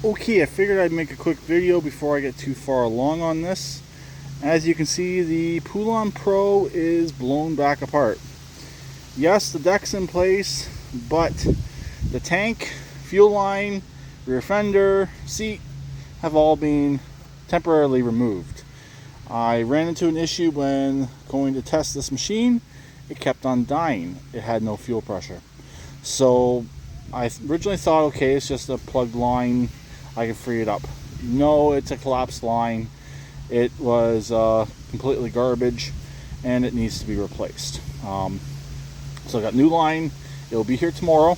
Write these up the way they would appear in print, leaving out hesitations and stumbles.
Okay, I figured I'd make a quick video before I get too far along on this. As you can see, the Poulan Pro is blown back apart. Yes, the deck's in place, but the tank, fuel line, rear fender, seat have all been temporarily removed. I ran into an issue when going to test this machine. It kept on dying. It had no fuel pressure. So I originally thought, okay, it's just a plugged line, I can free it up. No, it's a collapsed line. It was completely garbage and it needs to be replaced. So I got new line. It'll be here tomorrow.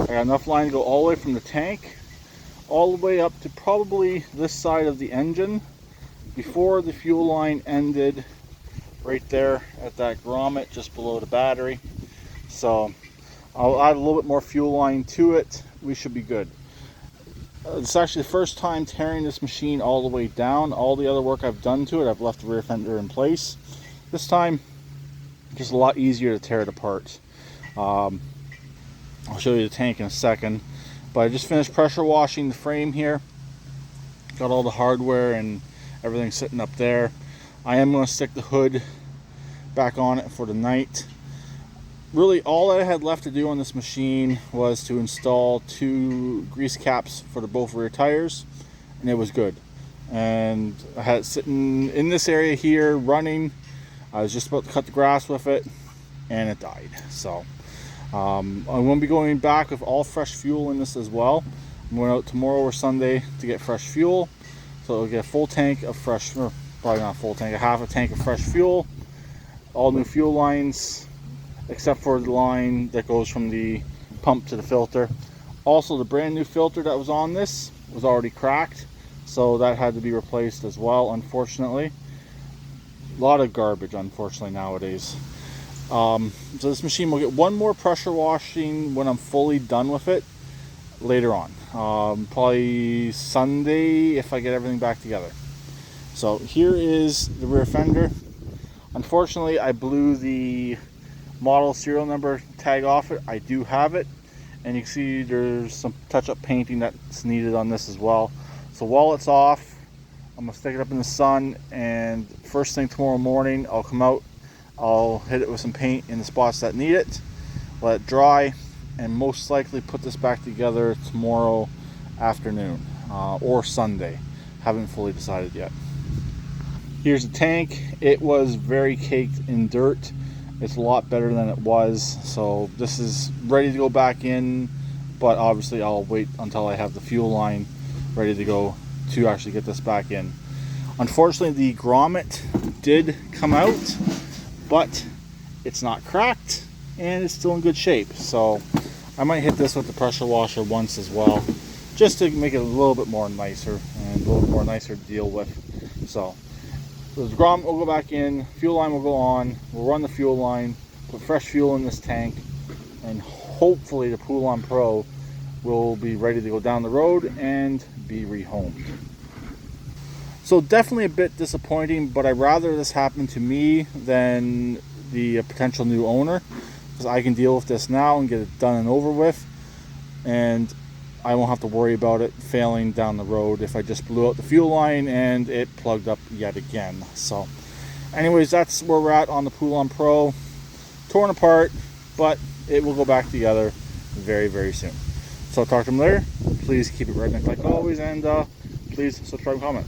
I got enough line to go all the way from the tank all the way up to probably this side of the engine before the fuel line ended right there at that grommet just below the battery. So I'll add a little bit more fuel line to it. We should be good. It's actually the first time tearing this machine all the way down. All the other work I've done to it, I've left the rear fender in place. This time, just a lot easier to tear it apart. I'll show you the tank in a second. But I just finished pressure washing the frame here. Got all the hardware and everything sitting up there. I am going to stick the hood back on it for the night. Really, all I had left to do on this machine was to install 2 grease caps for the both rear tires, and it was good. And I had it sitting in this area here running. I was just about to cut the grass with it, and it died. So I'm going to be going back with all fresh fuel in this as well. I'm going out tomorrow or Sunday to get fresh fuel, so I'll get a full tank of fresh, or probably not a full tank, a half a tank of fresh fuel, all new fuel lines, except for the line that goes from the pump to the filter. Also, the brand new filter that was on this was already cracked, so that had to be replaced as well, unfortunately. A lot of garbage, unfortunately, nowadays. So this machine will get one more pressure washing when I'm fully done with it later on. Probably Sunday if I get everything back together. So here is the rear fender. Unfortunately, I blew the model serial number tag off it. I do have it, and you can see there's some touch-up painting that's needed on this as well. So while it's off, I'm gonna stick it up in the sun, and first thing tomorrow morning I'll come out, I'll hit it with some paint in the spots that need it, let it dry, and most likely put this back together tomorrow afternoon or Sunday. Haven't fully decided yet. Here's the tank. It was very caked in dirt. It's a lot better than it was, so this is ready to go back in, but obviously I'll wait until I have the fuel line ready to go to actually get this back in. Unfortunately, the grommet did come out, but it's not cracked and it's still in good shape, so I might hit this with the pressure washer once as well, just to make it a little bit more nicer and a little more nicer to deal with. So the grommet will go back in, fuel line will go on, we'll run the fuel line, put fresh fuel in this tank, and hopefully the Poulan Pro will be ready to go down the road and be rehomed. So definitely a bit disappointing, but I'd rather this happen to me than the potential new owner, because I can deal with this now and get it done and over with, and I won't have to worry about it failing down the road if I just blew out the fuel line and it plugged up yet again. So anyways, that's where we're at on the Poulan Pro. Torn apart, but it will go back together very, very soon. So talk to them later. Please keep it redneck like always, and please subscribe and comment.